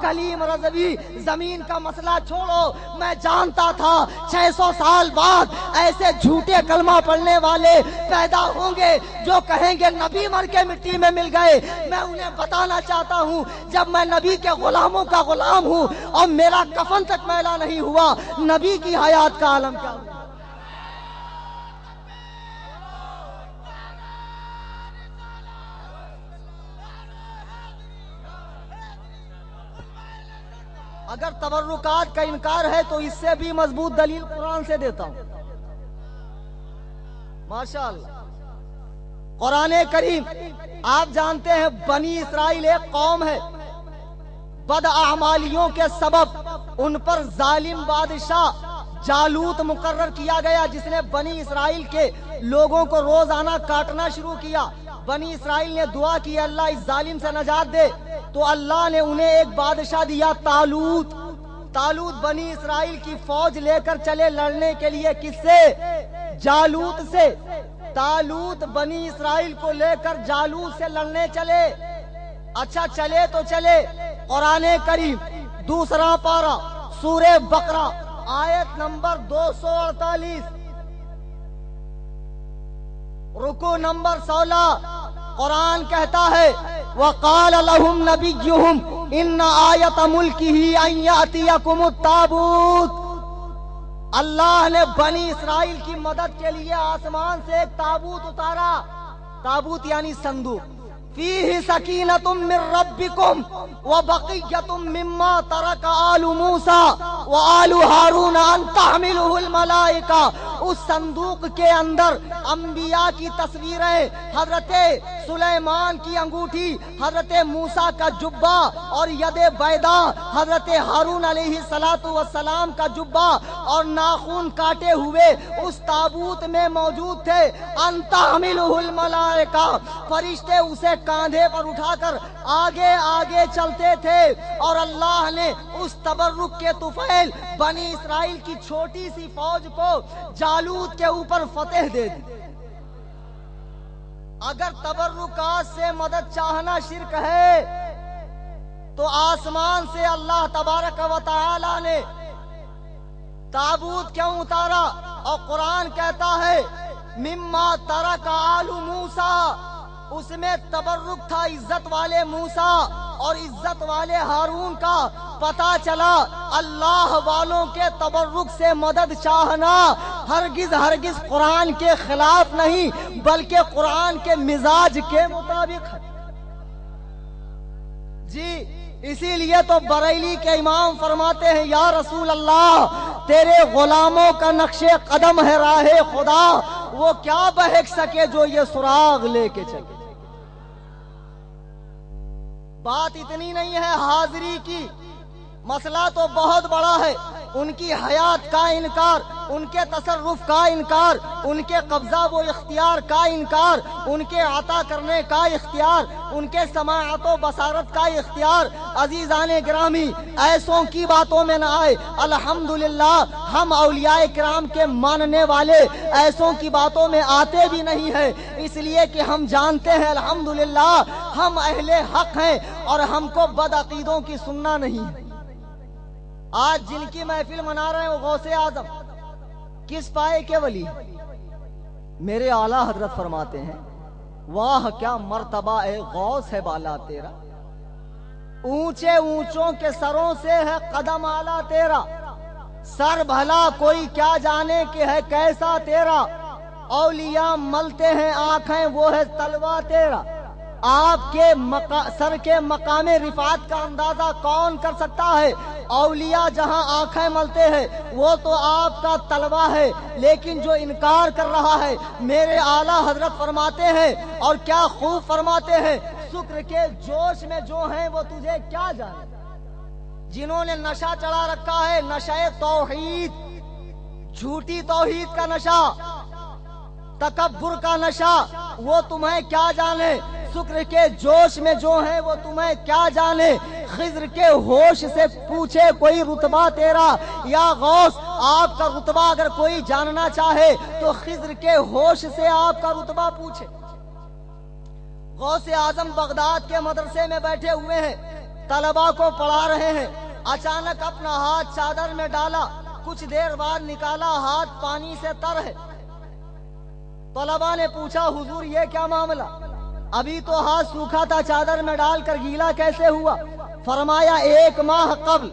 کلیم رضوی زمین کا مسئلہ چھوڑو، میں جانتا تھا 600 سال بعد ایسے جھوٹے کلمہ پڑھنے والے پیدا ہوں گے جو کہیں گے نبی مر کے مٹی میں مل گئے۔ میں انہیں بتانا چاہتا ہوں جب میں نبی کے غلاموں کا غلام ہوں اور میرا کفن تک میلا نہیں ہوا، نبی کی حیات کا عالم کیا ہوا؟ اگر تبرکات کا انکار ہے تو اس سے بھی مضبوط دلیل قرآن سے دیتا ہوں۔ ماشاءاللہ قرآن کریم، آپ جانتے ہیں بنی اسرائیل ایک قوم ہے، بد اعمالیوں کے سبب ان پر ظالم بادشاہ جالوت مقرر کیا گیا، جس نے بنی اسرائیل کے لوگوں کو روزانہ کاٹنا شروع کیا۔ بنی اسرائیل نے دعا کی اللہ اس ظالم سے نجات دے، تو اللہ نے انہیں ایک بادشاہ دیا طالوت۔ طالوت بنی اسرائیل کی فوج لے کر چلے لڑنے کے لیے، کس سے؟ جالوت سے۔ طالوت بنی اسرائیل کو لے کر جالوت سے لڑنے چلے۔ اچھا چلے تو چلے، قرآن کریم دوسرا پارہ سورہ بقرہ آیت نمبر 248 رکو نمبر 16، قرآن کہتا ہے وَقَالَ لَهُمْ نَبِيُّهُمْ إِنَّ آیَةَ مُلْكِهِ أَن يَأْتِيَكُمُ التَّابُوتُ۔ اللہ نے بنی اسرائیل کی مدد کے لیے آسمان سے ایک تابوت اتارا۔ تابوت یعنی صندوق، فیہ سکینۃ من ربکم وبقیۃ مما ترک آل موسیٰ وآل ہارون ان تحملہ الملائکہ۔ اس صندوق کے اندر انبیاء کی تصویریں، حضرت سلیمان کی انگوٹھی، حضرت موسیٰ کا جبہ اور ید بیضا، حضرت ہارون علیہ السلام کا جبہ اور ناخن کاٹے ہوئے اس تابوت میں موجود تھے۔ ان تحملہ الملائکہ، فرشتے اسے کاندھے پر اٹھا کر آگے آگے چلتے تھے، اور اللہ نے اس تبرک کے طفیل بنی اسرائیل کی چھوٹی سی فوج کو جالوت کے اوپر فتح دے دی۔ اگر تبرکات سے مدد چاہنا شرک ہے تو آسمان سے اللہ تبارک و تعالی نے تابوت کیوں اتارا؟ اور قرآن کہتا ہے مما ترک آل موسیٰ، اس میں تبرک تھا عزت والے موسیٰ اور عزت والے ہارون کا۔ پتہ چلا اللہ والوں کے تبرک سے مدد چاہنا ہرگز ہرگز قرآن کے خلاف نہیں، بلکہ قرآن کے مزاج کے مطابق ہے۔ جی اسی لیے تو بریلی کے امام فرماتے ہیں یا رسول اللہ تیرے غلاموں کا نقش قدم ہے راہ خدا، وہ کیا بہک سکے جو یہ سراغ لے کے چلے۔ بات اتنی نہیں ہے حاضری کی، مسئلہ تو بہت بڑا ہے۔ ان کی حیات کا انکار، ان کے تصرف کا انکار، ان کے قبضہ و اختیار کا انکار، ان کے عطا کرنے کا اختیار، ان کے سماعت و بصارت کا اختیار۔ عزیزان گرامی ایسوں کی باتوں میں نہ آئے۔ الحمدللہ ہم اولیاء کرام کے ماننے والے ایسوں کی باتوں میں آتے بھی نہیں ہیں، اس لیے کہ ہم جانتے ہیں الحمدللہ ہم اہل حق ہیں اور ہم کو بد عقیدوں کی سننا نہیں ہے۔ آج جن کی محفل منا رہے ہیں وہ غوث اعظم کس پائے کے ولی؟ میرے اعلیٰ حضرت فرماتے ہیں واہ کیا مرتبہ اے غوث ہے بالا تیرا، اونچے اونچوں کے سروں سے ہے قدم اعلیٰ تیرا، سر بھلا کوئی کیا جانے کہ ہے کیسا تیرا، اولیاء ملتے ہیں آنکھیں وہ ہے تلوا تیرا۔ آپ کے سر کے مقام رفعت کا اندازہ کون کر سکتا ہے؟ اولیاء جہاں آنکھیں ملتے ہیں وہ تو آپ کا تلوا ہے، لیکن جو انکار کر رہا ہے میرے اعلیٰ حضرت فرماتے ہیں اور کیا خوب فرماتے ہیں شکر کے جوش میں جو ہیں وہ تجھے کیا جانے۔ جنہوں نے نشہ چڑھا رکھا ہے نشہ توحید، جھوٹی توحید کا نشہ، تکبر کا نشہ، وہ تمہیں کیا جانے۔ شکر کے جوش میں جو ہیں وہ تمہیں کیا جانے۔ خضر کے ہوش سے پوچھے کوئی رتبہ تیرا، یا غوث آپ کا رتبہ اگر کوئی جاننا چاہے تو خضر کے ہوش سے آپ کا رتبہ پوچھے۔ غوث اعظم بغداد کے مدرسے میں بیٹھے ہوئے ہیں، طلبا کو پڑھا رہے ہیں، اچانک اپنا ہاتھ چادر میں ڈالا، کچھ دیر بعد نکالا، ہاتھ پانی سے تر ہے۔ طلبا نے پوچھا حضور یہ کیا معاملہ؟ ابھی تو ہاتھ سوکھا تھا، چادر میں ڈال کر گیلا کیسے ہوا؟ فرمایا 1 ماہ قبل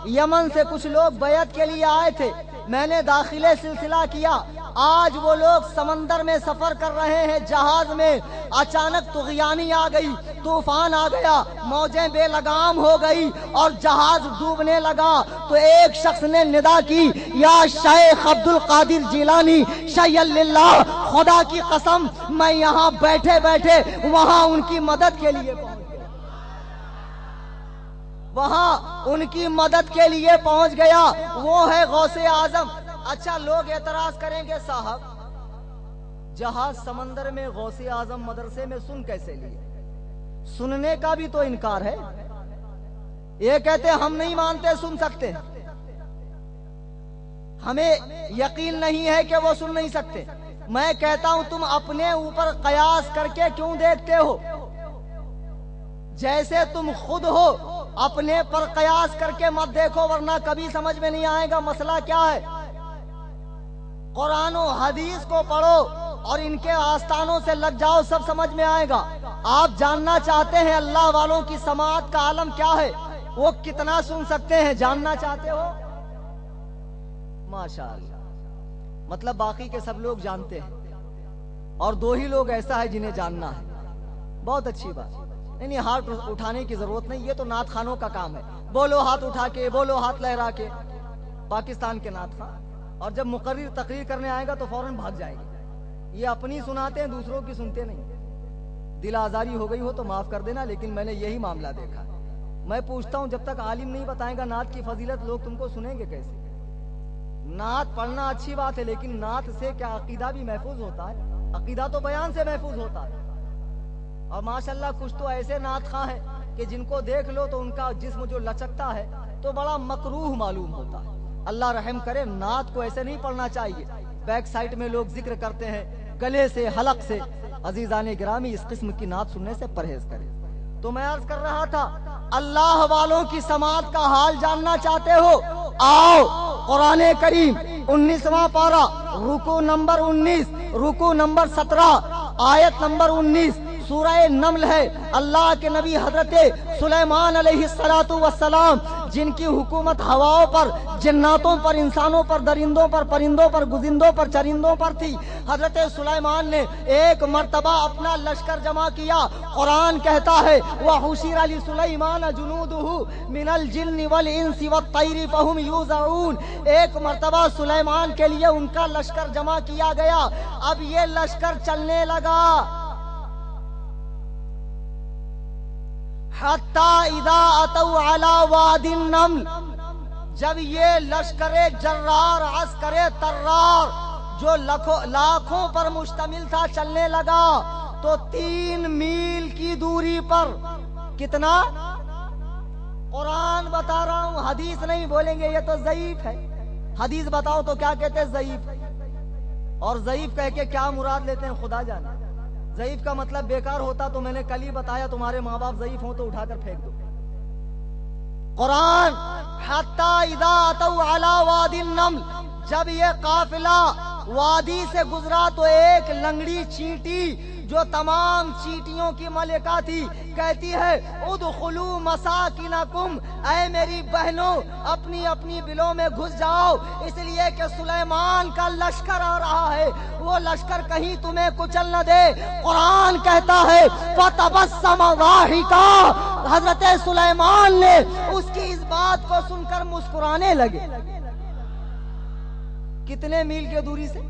یمن سے کچھ لوگ بیعت کے لیے آئے تھے، میں نے داخلے سلسلہ کیا، آج وہ لوگ سمندر میں سفر کر رہے ہیں، جہاز میں اچانک طغیانی آ گئی، طوفان آ گیا، موجیں بے لگام ہو گئی اور جہاز ڈوبنے لگا، تو ایک شخص نے ندا کی یا شیخ عبد القادر جیلانی شیخ اللہ، خدا کی قسم میں یہاں بیٹھے بیٹھے وہاں ان کی مدد کے لیے پہنچ گیا، وہاں ان کی مدد کے لیے پہنچ گیا، وہ ہے غوث اعظم۔ اچھا لوگ اعتراض کریں گے صاحب جہاز سمندر میں غوث اعظم مدرسے میں سن کیسے لیے؟ سننے کا بھی تو انکار ہے، یہ کہتے ہم نہیں مانتے سن سکتے، ہمیں یقین نہیں ہے کہ وہ سن نہیں سکتے۔ میں کہتا ہوں تم اپنے اوپر قیاس کر کے کیوں دیکھتے ہو؟ جیسے تم خود ہو اپنے پر قیاس کر کے مت دیکھو، ورنہ کبھی سمجھ میں نہیں آئے گا مسئلہ کیا ہے۔ قرآن و حدیث کو پڑھو اور ان کے آستانوں سے لگ جاؤ، سب سمجھ میں آئے گا۔ آپ جاننا چاہتے ہیں اللہ والوں کی سماعت کا عالم کیا ہے، وہ کتنا سن سکتے ہیں، جاننا چاہتے ہو؟ ماشاءاللہ، مطلب باقی کے سب لوگ جانتے ہیں اور 2 ہی لوگ ایسا ہے جنہیں جاننا ہے، بہت اچھی بات۔ نہیں ہاتھ اٹھانے کی ضرورت نہیں، یہ تو نعت خانوں کا کام ہے، بولو ہاتھ اٹھا کے، بولو ہاتھ لہرا کے، پاکستان کے نعت خان، اور جب مقرر تقریر کرنے آئے گا تو فوراً بھاگ جائے گی۔ یہ اپنی سناتے ہیں، دوسروں کی سنتے نہیں۔ دل آزاری ہو گئی ہو تو معاف کر دینا، لیکن میں نے یہی معاملہ دیکھا۔ میں پوچھتا ہوں جب تک عالم نہیں بتائیں گا نعت کی فضیلت، لوگ تم کو سنیں گے کیسے؟ نعت پڑھنا اچھی بات ہے، لیکن نعت سے کیا عقیدہ بھی محفوظ ہوتا ہے؟ عقیدہ تو بیان سے محفوظ ہوتا ہے۔ اور ماشاءاللہ کچھ تو ایسے نعت خواں ہیں کہ جن کو دیکھ لو تو ان کا جسم جو لچکتا ہے تو بڑا مکروہ معلوم ہوتا ہے۔ اللہ رحم کرے، نعت کو ایسے نہیں پڑھنا چاہیے۔ بیک سائٹ میں لوگ ذکر کرتے ہیں گلے سے، حلق سے۔ عزیزان گرامی، اس قسم کی نعت سننے سے پرہیز کریں۔ تو میں عرض کر رہا تھا، اللہ والوں کی سماعت کا حال جاننا چاہتے ہو؟ آؤ قرآن کریم 19واں پارہ، رکوع نمبر 19، رکوع نمبر 17، آیت نمبر 19، سورہ نمل ہے۔ اللہ کے نبی حضرت سلیمان علیہ السلام، جن کی حکومت ہواؤں پر، جناتوں پر، انسانوں پر، درندوں پر، پرندوں پر، گزندوں پر، چرندوں پر تھی۔ حضرت سلیمان نے ایک مرتبہ اپنا لشکر جمع کیا۔ قرآن کہتا ہے وَحُشِرَ لِسُلَيْمَانَ جُنُودُهُ مِنَ الْجِنِّ وَالْإِنسِ وَالطَّيْرِ فَهُمْ يُوزَعُونَ۔ ایک مرتبہ سلیمان کے لیے ان کا لشکر جمع کیا گیا۔ اب یہ لشکر چلنے لگا، حَتَّى إِذَا أَتَوْا عَلَى وَادِ النَّمْلِ، جب یہ لشکر جرار، عسکر طرار جو لاکھوں پر مشتمل تھا چلنے لگا، تو 3 میل کی دوری پر، کتنا؟ قرآن بتا رہا ہوں، حدیث نہیں بولیں گے یہ تو ضعیف ہے۔ حدیث بتاؤ تو کیا کہتے ہیں؟ ضعیف۔ اور ضعیف کہہ کے کیا مراد لیتے ہیں خدا جانے۔ ضعیف کا مطلب بیکار ہوتا تو میں نے کل ہی بتایا، تمہارے ماں باپ ضعیف ہوں تو اٹھا کر پھینک دو۔ قرآن حتی اذا اتوا علی وادی النمل، جب یہ قافلہ وادی سے گزرا تو ایک لنگڑی چیٹی جو تمام چیٹیوں کی ملکہ تھی، کہتی ہے ادخلوا مساکنکم، اے میری بہنوں اپنی اپنی بلوں میں گھس جاؤ، اس لیے کہ سلیمان کا لشکر آ رہا ہے، وہ لشکر کہیں تمہیں کچل نہ دے۔ قرآن کہتا ہے فتبسم ضاحکا، حضرت سلیمان نے اس کی اس بات کو سن کر مسکرانے لگے۔ کتنے میل کے دوری سے؟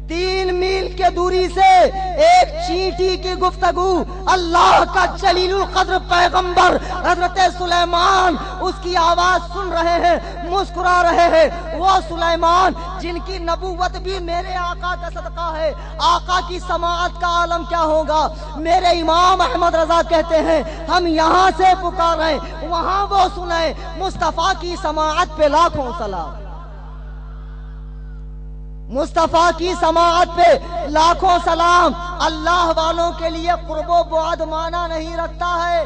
3 میل کے دوری سے ایک چیٹی کی گفتگو، اللہ کا جلیل القدر پیغمبر حضرت سلیمان اس کی آواز سن رہے ہیں، مسکرا رہے ہیں۔ وہ سلیمان جن کی نبوت بھی میرے آقا کا صدقہ ہے، آقا کی سماعت کا عالم کیا ہوگا۔ میرے امام احمد رضا کہتے ہیں ہم یہاں سے پکار رہے ہیں، وہاں وہ سنیں۔ مصطفیٰ کی سماعت پہ لاکھوں سلام، مصطفیٰ کی سماعت پہ لاکھوں سلام۔ اللہ والوں کے لیے قرب و بعد معنی نہیں رکھتا ہے۔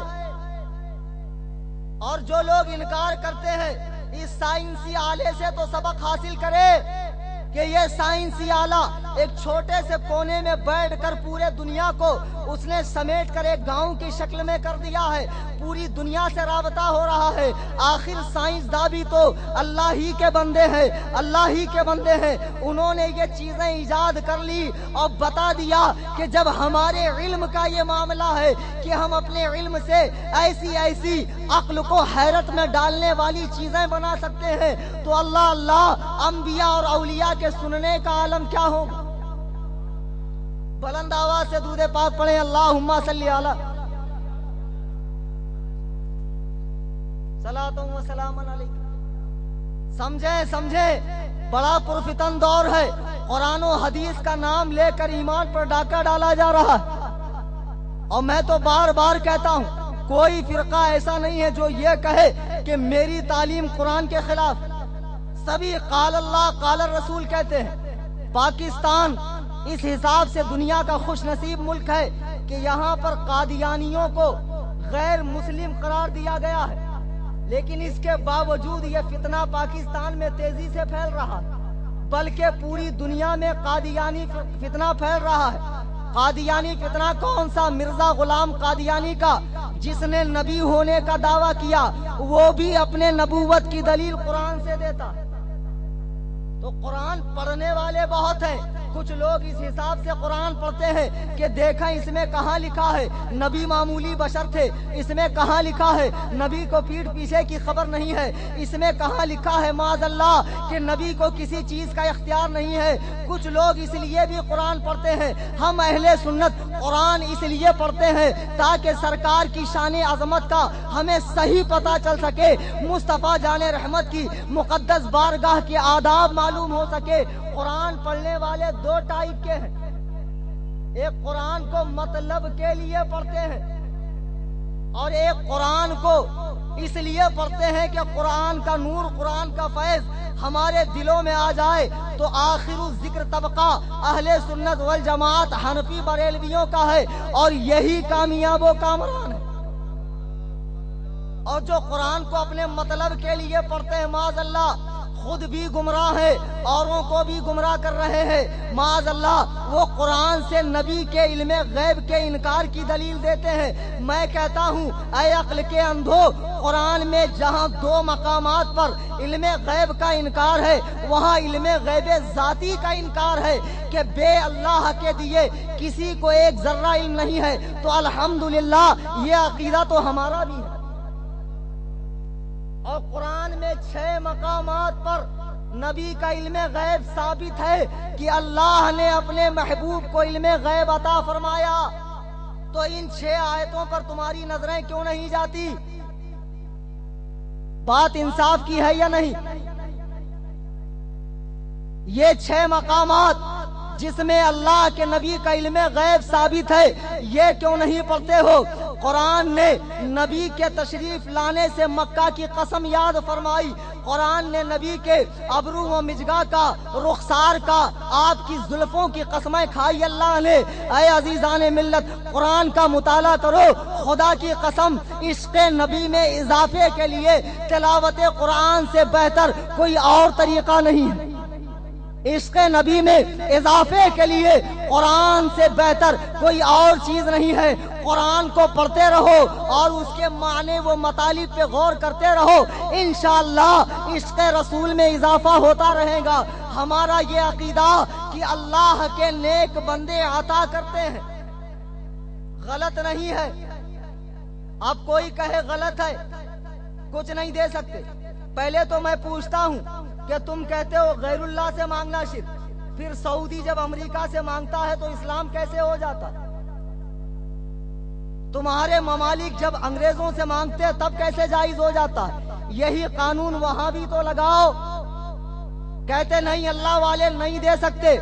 اور جو لوگ انکار کرتے ہیں اس سائنسی آلے سے تو سبق حاصل کرے کہ یہ سائنسی آلہ ایک چھوٹے سے کونے میں بیٹھ کر پورے دنیا کو اس نے سمیٹ کر ایک گاؤں کی شکل میں کر دیا ہے، پوری دنیا سے رابطہ ہو رہا ہے۔ آخر سائنسداں بھی تو اللہ ہی کے بندے ہیں، اللہ ہی کے بندے ہیں۔ انہوں نے یہ چیزیں ایجاد کر لی اور بتا دیا کہ جب ہمارے علم کا یہ معاملہ ہے کہ ہم اپنے علم سے ایسی عقل کو حیرت میں ڈالنے والی چیزیں بنا سکتے ہیں تو اللہ انبیاء اور اولیاء کے سننے کا عالم کیا ہوگا۔ بلند آواز سے درود پاک پڑھیں، اللہم صلی علی صلاۃ و سلام علیک۔ سمجھیں بڑا پرفتن دور ہے، قرآن و حدیث کا نام لے کر ایمان پر ڈاکہ ڈالا جا رہا ہے۔ اور میں تو بار بار کہتا ہوں کوئی فرقہ ایسا نہیں ہے جو یہ کہے کہ میری تعلیم قرآن کے خلاف، سبھی قال اللہ قال الرسول کہتے ہیں۔ پاکستان اس حساب سے دنیا کا خوش نصیب ملک ہے کہ یہاں پر قادیانیوں کو غیر مسلم قرار دیا گیا ہے، لیکن اس کے باوجود یہ فتنہ پاکستان میں تیزی سے پھیل رہا ہے، بلکہ پوری دنیا میں قادیانی فتنہ پھیل رہا ہے۔ قادیانی فتنہ کون سا؟ مرزا غلام قادیانی کا، جس نے نبی ہونے کا دعویٰ کیا، وہ بھی اپنے نبوت کی دلیل قرآن سے دیتا۔ تو قرآن پڑھنے والے بہت ہیں، کچھ لوگ اس حساب سے قرآن پڑھتے ہیں کہ دیکھیں اس میں کہاں لکھا ہے نبی معمولی بشر تھے، اس میں کہاں لکھا ہے نبی کو پیٹھ پیچھے کی خبر نہیں ہے، اس میں کہاں لکھا ہے معاذ اللہ کہ نبی کو کسی چیز کا اختیار نہیں ہے۔ کچھ لوگ اس لیے بھی قرآن پڑھتے ہیں۔ ہم اہل سنت قرآن اس لیے پڑھتے ہیں تاکہ سرکار کی شان عظمت کا ہمیں صحیح پتہ چل سکے، مصطفیٰ جان رحمت کی مقدس بارگاہ کے آداب معلوم ہو سکے۔ قرآن پڑھنے والے دو ٹائپ کے ہیں، ایک قرآن کو مطلب کے لیے پڑھتے ہیں اور ایک قرآن کو اس لیے پڑھتے ہیں کہ قرآن کا نور، قرآن کا فیض ہمارے دلوں میں آ جائے۔ تو آخر الذکر طبقہ اہل سنت والجماعت حنفی بریلویوں کا ہے اور یہی کامیاب و کامران ہے۔ اور جو قرآن کو اپنے مطلب کے لیے پڑھتے ہیں معاذ اللہ خود بھی گمراہ ہے، اوروں کو بھی گمراہ کر رہے ہیں معاذ اللہ۔ وہ قرآن سے نبی کے علم غیب کے انکار کی دلیل دیتے ہیں۔ میں کہتا ہوں اے عقل کے اندھو، قرآن میں جہاں دو مقامات پر علم غیب کا انکار ہے وہاں علم غیب ذاتی کا انکار ہے کہ بے اللہ کے دیے کسی کو ایک ذرہ علم نہیں ہے۔ تو الحمدللہ یہ عقیدہ تو ہمارا بھی ہے۔ اور قرآن میں 6 مقامات پر نبی کا علم غیب ثابت ہے کہ اللہ نے اپنے محبوب کو علم غیب عطا فرمایا۔ تو ان 6 آیتوں پر تمہاری نظریں کیوں نہیں جاتی؟ بات انصاف کی ہے یا نہیں؟ یہ 6 مقامات جس میں اللہ کے نبی کا علم غیب ثابت ہے، یہ کیوں نہیں پڑھتے ہو؟ قرآن نے نبی کے تشریف لانے سے مکہ کی قسم یاد فرمائی، قرآن نے نبی کے ابرو و مجگا کا، رخسار کا، آپ کی زلفوں کی قسمیں کھائی اللہ نے۔ اے عزیزان ملت، قرآن کا مطالعہ کرو، خدا کی قسم عشق نبی میں اضافے کے لیے تلاوت قرآن سے بہتر کوئی اور طریقہ نہیں ہے۔ عشق نبی میں اضافے کے لیے قرآن سے بہتر کوئی اور چیز نہیں ہے۔ قرآن کو پڑھتے رہو اور اس کے معنی و مطالب پہ غور کرتے رہو، انشاءاللہ عشق رسول میں اضافہ ہوتا رہے گا۔ ہمارا یہ عقیدہ کہ اللہ کے نیک بندے عطا کرتے ہیں، غلط نہیں ہے۔ اب کوئی کہے غلط ہے، کچھ نہیں دے سکتے۔ پہلے تو میں پوچھتا ہوں کہ تم کہتے ہو غیر اللہ سے مانگنا شرک، پھر سعودی جب امریکہ سے مانگتا ہے تو اسلام کیسے ہو جاتا؟ تمہارے ممالک جب انگریزوں سے مانگتے ہیں تب کیسے جائز ہو جاتا ہے؟ یہی قانون وہاں بھی تو لگاؤ۔ کہتے نہیں اللہ والے نہیں دے سکتے،